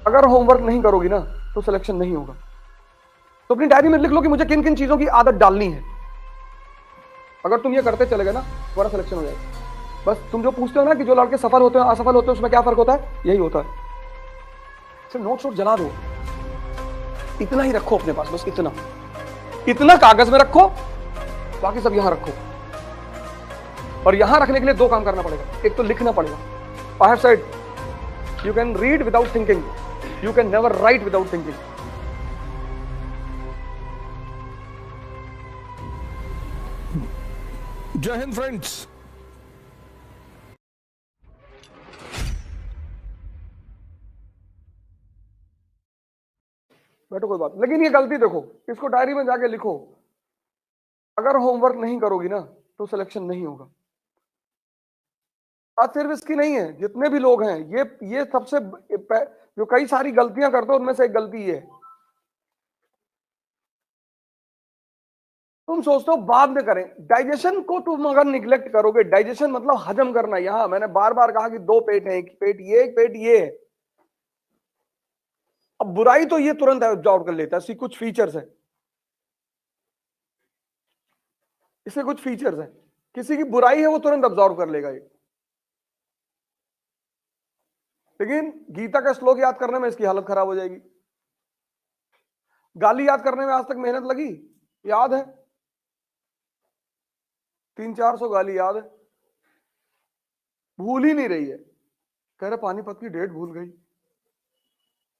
अगर होमवर्क नहीं करोगी ना तो सिलेक्शन नहीं होगा। तो अपनी डायरी में लिख लो कि मुझे किन किन चीजों की आदत डालनी है। अगर तुम ये करते चले गए ना तुम्हारा सिलेक्शन हो जाएगा। बस तुम जो पूछते हो ना कि जो लड़के सफल होते हैं असफल होते हैं उसमें क्या फर्क होता है, यही होता है। सिर्फ नोट्स वोट जला दो, इतना ही रखो अपने पास, बस इतना इतना कागज में रखो, बाकी सब यहां रखो। और यहां रखने के लिए दो काम करना पड़ेगा। एक तो लिखना पड़ेगा। I have said you can read without thinking, you can never write without thinking. जय हिंद फ्रेंड्स। बैठो, कोई बात। लेकिन ये गलती देखो, इसको डायरी में जाके लिखो। अगर होमवर्क नहीं करोगी ना तो सिलेक्शन नहीं होगा। बात सिर्फ इसकी नहीं है, जितने भी लोग हैं ये सबसे जो कई सारी गलतियां करते हो उनमें से एक गलती ये है, तुम सोचते हो बाद में करें। डाइजेशन को तुम अगर निग्लेक्ट करोगे, डाइजेशन मतलब हजम करना। यहां मैंने बार बार कहा कि दो पेट है, एक पेट ये एक पेट ये है। अब बुराई तो ये तुरंत एब्जॉर्ब कर लेता है, इसकी कुछ फीचर्स है, इसके कुछ फीचर्स है। किसी की बुराई है वो तुरंत एब्जॉर्ब कर लेगा ये। लेकिन गीता का श्लोक याद करने में इसकी हालत खराब हो जाएगी। गाली याद करने में आज तक मेहनत लगी, याद है 300-400 गाली याद है, भूल ही नहीं रही है। कह रहे पानीपत की डेट भूल गई।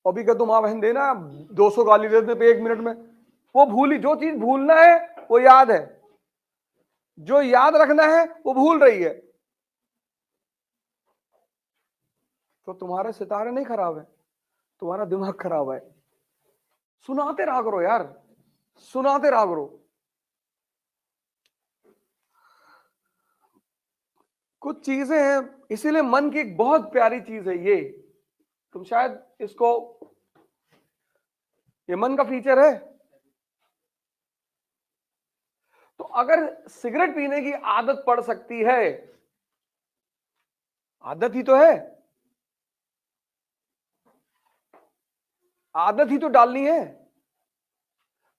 अभी कह तुम बहन देना 200 गाली देते पे 1 मिनट में। वो भूली, जो चीज भूलना है वो याद है, जो याद रखना है वो भूल रही है। तो तुम्हारे सितारे नहीं खराब है, तुम्हारा दिमाग खराब है। सुनाते रहा करो यार, सुनाते रहा करो। कुछ चीजें हैं, इसीलिए मन की एक बहुत प्यारी चीज है ये, तुम शायद इसको, ये मन का फीचर है। तो अगर सिगरेट पीने की आदत पड़ सकती है, आदत ही तो है, आदत ही तो डालनी है।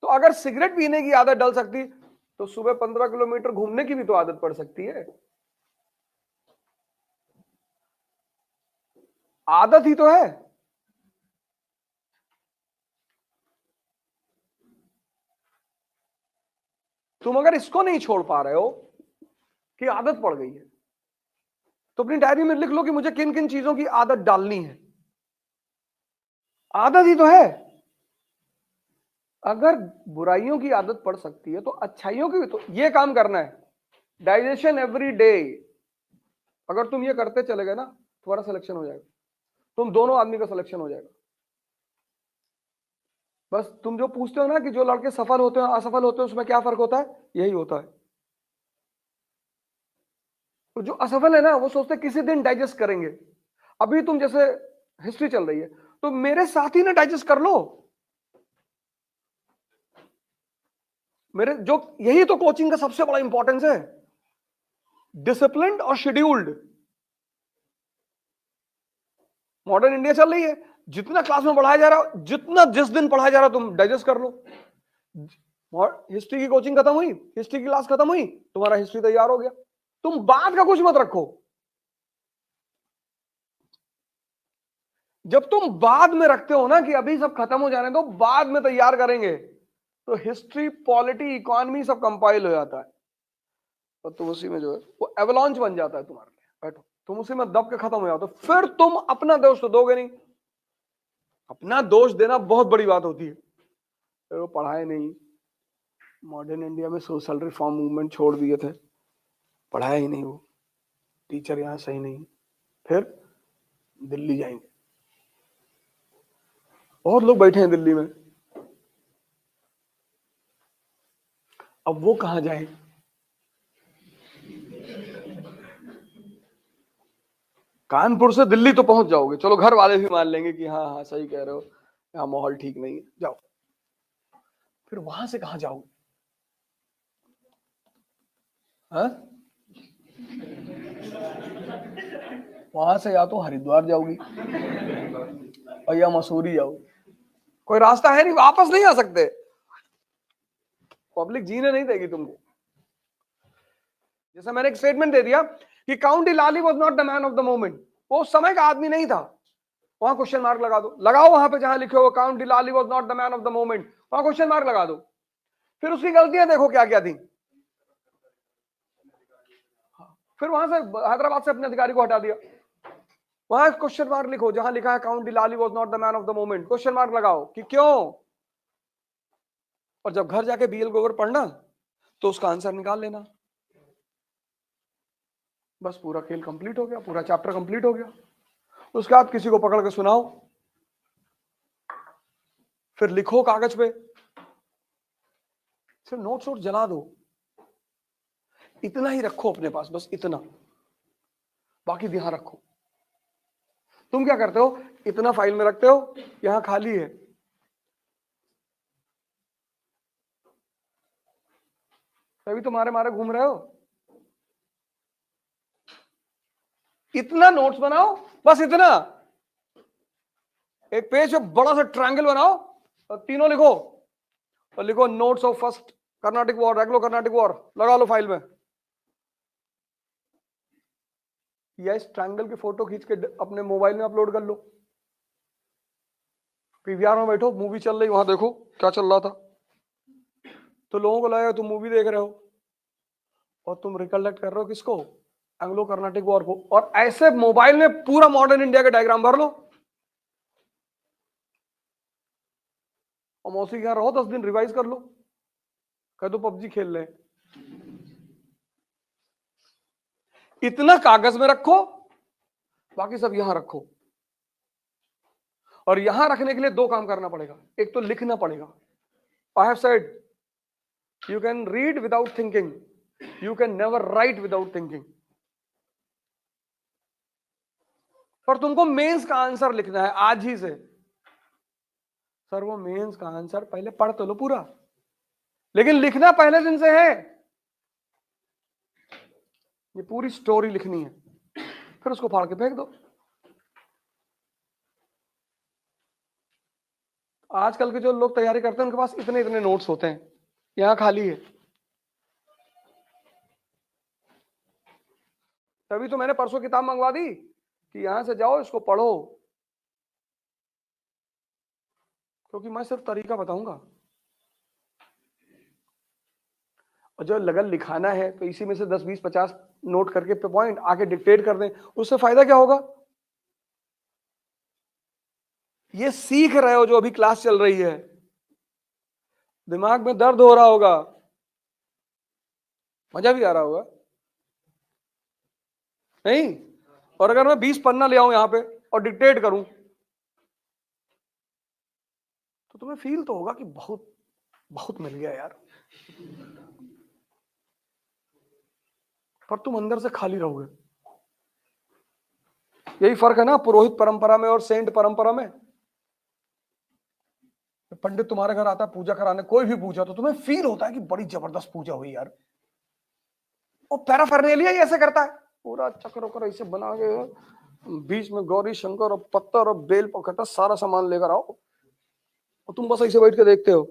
तो अगर सिगरेट पीने की आदत डल सकती तो सुबह 15 किलोमीटर घूमने की भी तो आदत पड़ सकती है। आदत ही तो है। तुम अगर इसको नहीं छोड़ पा रहे हो कि आदत पड़ गई है, तो अपनी डायरी में लिख लो कि मुझे किन किन चीजों की आदत डालनी है। आदत ही तो है। अगर बुराइयों की आदत पड़ सकती है तो अच्छाइयों की भी तो ये काम करना है। डाइजेशन एवरी डे, अगर तुम ये करते चले गए ना तुम्हारा सिलेक्शन हो जाएगा। तुम दोनों आदमी का सिलेक्शन हो जाएगा। बस तुम जो पूछते हो ना कि जो लड़के सफल होते हैं असफल होते हैं उसमें क्या फर्क होता है, यही होता है। तो जो असफल है ना वो सोचते हैं किसी दिन डाइजेस्ट करेंगे। अभी तुम जैसे हिस्ट्री चल रही है तो मेरे साथ ही ना डाइजेस्ट कर लो। मेरे जो, यही तो कोचिंग का सबसे बड़ा इंपॉर्टेंस है, डिसिप्लिन्ड और शेड्यूल्ड। मॉडर्न इंडिया चल रही है, जितना क्लास में पढ़ाया जा रहा है, जितना जिस दिन पढ़ाया जा रहा है तुम डाइजेस्ट कर लो। हिस्ट्री की कोचिंग खत्म हुई, हिस्ट्री की क्लास खत्म हुई, तुम्हारा हिस्ट्री तैयार हो गया। तुम बाद का कुछ मत रखो। जब तुम बाद में रखते हो ना कि अभी सब खत्म हो जाने दो बाद में तैयार करेंगे, तो हिस्ट्री पॉलिटी इकोनॉमी सब कंपाइल हो जाता है और तुम उसी में जो है वो एवलॉन्च बन जाता है तुम्हारे लिए। बैठो, तुम उसी में दब के खत्म हो जाते हो। फिर तुम अपना दोष तो दोगे नहीं। अपना दोष देना बहुत बड़ी बात होती है। वो पढ़ाए नहीं, मॉडर्न इंडिया में सोशल रिफॉर्म मूवमेंट छोड़ दिए थे, पढ़ाया ही नहीं, वो टीचर यहाँ सही नहीं, फिर दिल्ली जाएंगे। बहुत लोग बैठे हैं दिल्ली में, अब वो कहां जाए। कानपुर से दिल्ली तो पहुंच जाओगे, चलो घर वाले भी मान लेंगे कि हाँ हाँ सही कह रहे हो, यहाँ माहौल ठीक नहीं है, जाओ। फिर वहां से कहां जाओगे? हाँ, वहां से या तो हरिद्वार जाओगी भैया मसूरी जाओ, कोई रास्ता है नहीं, वापस नहीं आ सकते, पब्लिक जीने नहीं देगी तुमको। जैसे मैंने एक स्टेटमेंट दे दिया कि count Lali was not the man of the moment, वो उस समय का आदमी नहीं था, वहां क्वेश्चन मार्क लगा दो, लगाओ वहां पे जहां लिखे हो count Lali was not the man of the moment, वहां क्वेश्चन मार्क लगा दो। फिर उसकी गलतियां देखो क्या क्या थी, फिर वहां से हैदराबाद से अपने अधिकारी को हटा दिया, वहां क्वेश्चन मार्क लिखो जहां लिखा है count Lali was not the man of the moment, question mark लगाओ कि क्यों। और जब घर जाके बीएल गोवर पढ़ना तो उसका आंसर निकाल लेना, बस पूरा खेल कंप्लीट हो गया, पूरा चैप्टर कंप्लीट हो गया। उसके बाद किसी को पकड़ के सुनाओ, फिर लिखो कागज पे, फिर नोट्स वोट जला दो, इतना ही रखो अपने पास, बस इतना, बाकी ध्यान रखो। तुम क्या करते हो, इतना फाइल में रखते हो, यहां खाली है, तभी तुम्हारे मारे घूम रहे हो। इतना नोट्स बनाओ, बस इतना, एक पेज पे बड़ा सा ट्रायंगल बनाओ और तीनों लिखो, और लिखो notes of first Carnatic war, Anglo Carnatic war, लगा लो फाइल में, या इस ट्रायंगल की फोटो खींच के अपने मोबाइल में अपलोड कर लो। पीवीआर में बैठो, मूवी चल रही, वहां देखो क्या चल रहा था, तो लोगों को लगेगा तुम मूवी देख रहे हो और तुम रिकलेक्ट कर रहे हो किसको, एंग्लो कर्नाटिक वॉर को। और ऐसे मोबाइल में पूरा मॉडर्न इंडिया का डायग्राम भर लो, और मौसी के यहां रहो 10 दिन, रिवाइज कर लो, कह दो पबजी खेल रहे। इतना कागज में रखो, बाकी सब यहां रखो। और यहां रखने के लिए दो काम करना पड़ेगा, एक तो लिखना पड़ेगा। I have said you can read without thinking, you can never write without thinking. पर तुमको मेंस का आंसर लिखना है आज ही से। सर वो मेंस का आंसर पहले पढ़ तो लो पूरा, लेकिन लिखना पहले दिन से है, ये पूरी स्टोरी लिखनी है, फिर उसको फाड़ के फेंक दो। आजकल के जो लोग तैयारी करते हैं उनके पास इतने इतने नोट्स होते हैं, यहां खाली है। तभी तो मैंने परसों किताब मंगवा दी कि यहां से जाओ इसको पढ़ो, क्योंकि मैं सिर्फ तरीका बताऊंगा, और जो लगन लिखाना है तो इसी में से 10 20 50 नोट करके पे पॉइंट आके डिक्टेट कर दें, उससे फायदा क्या होगा। ये सीख रहे हो जो अभी क्लास चल रही है, दिमाग में दर्द हो रहा होगा, मजा भी आ रहा होगा नहीं। और अगर मैं 20 पन्ना ले आऊं यहां पे और डिक्टेट करूं तो तुम्हें फील तो होगा कि बहुत बहुत मिल गया यार, पर तुम अंदर से खाली रहोगे। यही फर्क है ना पुरोहित परंपरा में और सेंट परंपरा में। पंडित तुम्हारे घर आता है पूजा कराने, कोई भी पूजा, तो तुम्हें फील होता है कि बड़ी जबरदस्त पूजा हुई यार। और पैराफर्नेलिया ही ऐसे करता है, पूरा चक्र वक्र ऐसे बना के, बीच में गौरी शंकर और पत्थर और बेल पकड़ता, सारा सामान लेकर आओ, और तुम बस ऐसे बैठ के देखते हो।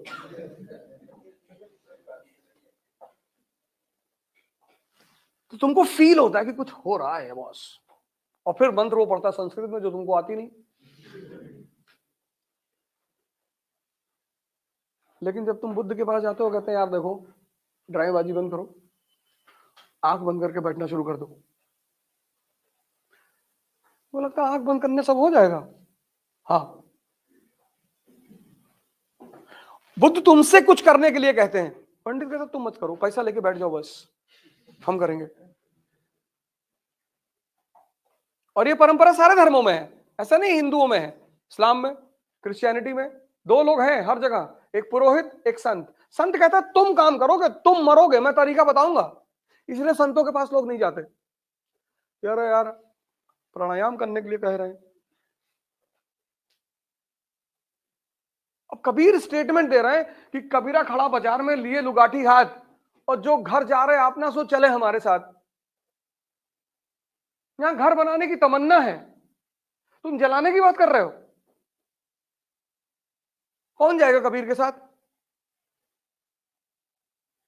तो तुमको फील होता है कि कुछ हो रहा है बॉस, और फिर मंत्र वो पढ़ता है संस्कृत में जो तुमको आती नहीं। लेकिन जब तुम बुद्ध के पास जाते हो, कहते हैं यार देखो ड्रामेबाजी बंद करो, आंख बंद करके बैठना शुरू कर दो। वो लगता है आंख बंद करने सब हो जाएगा। हाँ, बुद्ध तुमसे कुछ करने के लिए कहते हैं, पंडित कहते तुम मत करो, पैसा लेके बैठ जाओ बस, हम करेंगे। और ये परंपरा सारे धर्मों में है, ऐसा नहीं हिंदुओं में है, इस्लाम में, क्रिश्चियनिटी में, दो लोग हैं हर जगह, एक पुरोहित एक संत। संत कहता है तुम काम करोगे, तुम मरोगे, मैं तरीका बताऊंगा। इसलिए संतों के पास लोग नहीं जाते, यार प्राणायाम करने के लिए कह रहे हैं। अब कबीर स्टेटमेंट दे रहे हैं कि कबीरा खड़ा बाजार में लिए लुगाठी हाथ, और जो घर जा रहे आप ना सो चले हमारे साथ। यहां घर बनाने की तमन्ना है, तुम जलाने की बात कर रहे हो। कौन जाएगा कबीर के साथ?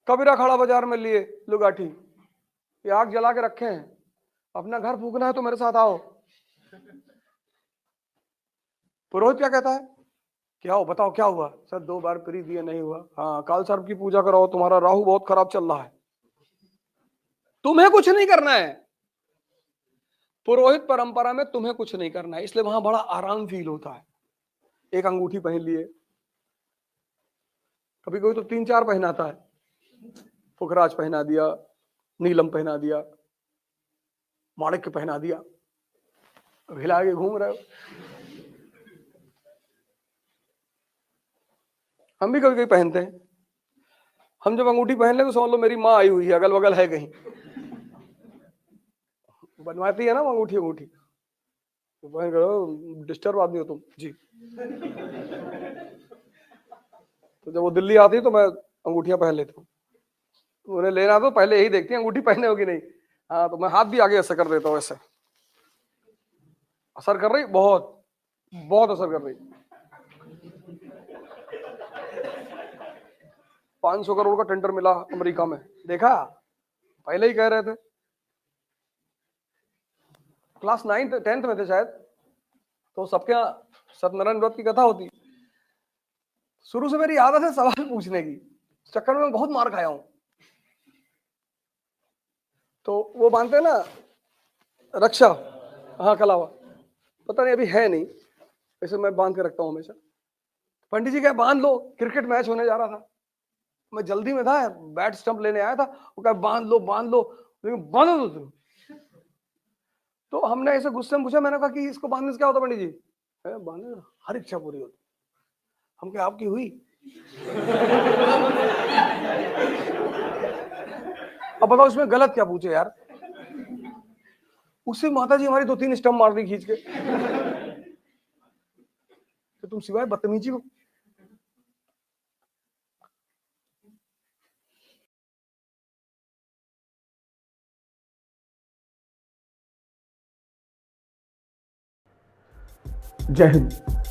कबीरा खड़ा बाजार में लिए लुगाठी, ये आग जला के रखे हैं, अपना घर फूकना है तो मेरे साथ आओ। पुरोहित क्या कहता है? क्या हो बताओ क्या हुआ? सर 2 बार प्री दिए नहीं हुआ। हाँ काल सर्प की पूजा कराओ, तुम्हारा राहु बहुत खराब चल रहा है। तुम्हें कुछ नहीं करना है, पुरोहित परंपरा में तुम्हें कुछ नहीं करना है, इसलिए वहां बड़ा आराम फील होता है। एक अंगूठी पहन लिए, कभी कोई तो 3-4 पहनाता है, पुखराज पहना दिया, नीलम पहना दिया, माणिक्य पहना दिया, हिला के घूम रहे हो। हम भी कभी कभी पहनते हैं। हम जब अंगूठी पहन ले तो समझ लो मेरी माँ आई हुई है, अगल बगल है कहीं, बनवाती है ना अंगूठी अंगूठी, तो पहन करो डिस्टर्ब आदमी हो तुम जी। तो जब वो दिल्ली आती है तो मैं अंगूठियां पहन लेता हूँ, उन्हें लेना तो पहले यही देखती है अंगूठी पहने हो कि नहीं। हाँ तो मैं हाथ भी आगे ऐसे कर देता हूँ, ऐसे असर कर रही, बहुत बहुत असर कर रही। 500 करोड़ का टेंडर मिला अमेरिका में, देखा? पहले ही कह रहे थे, क्लास 9th 10th में थे शायद, तो सबके यहाँ सत्यनारायण व्रत की कथा होती। शुरू से मेरी आदत है सवाल पूछने की, चक्कर में मैं बहुत मार खाया हूं। तो वो बांधते हैं ना रक्षा, हाँ कलावा, पता नहीं अभी है नहीं, वैसे मैं बांध के रखता हूँ हमेशा। पंडित जी क्या बांध लो, क्रिकेट मैच होने जा रहा था, मैं जल्दी में था, बैट स्टंप लेने आया था, वो कहा बांध लो, लेकिन बांधो दो तुम। तो हमने ऐसे गुस्से में पूछा, मैंने कहा कि इसको बांधने से क्या होता पंडित जी? बांधने हर इच्छा पूरी होती। हम क्या आपकी हुई? अब बताओ इसमें गलत क्या पूछे यार? उससे माता जी हमारी 2-3 स्टंप मार दी खींच के। तो तुम सिवाय बदतमीजी को जय हिंद।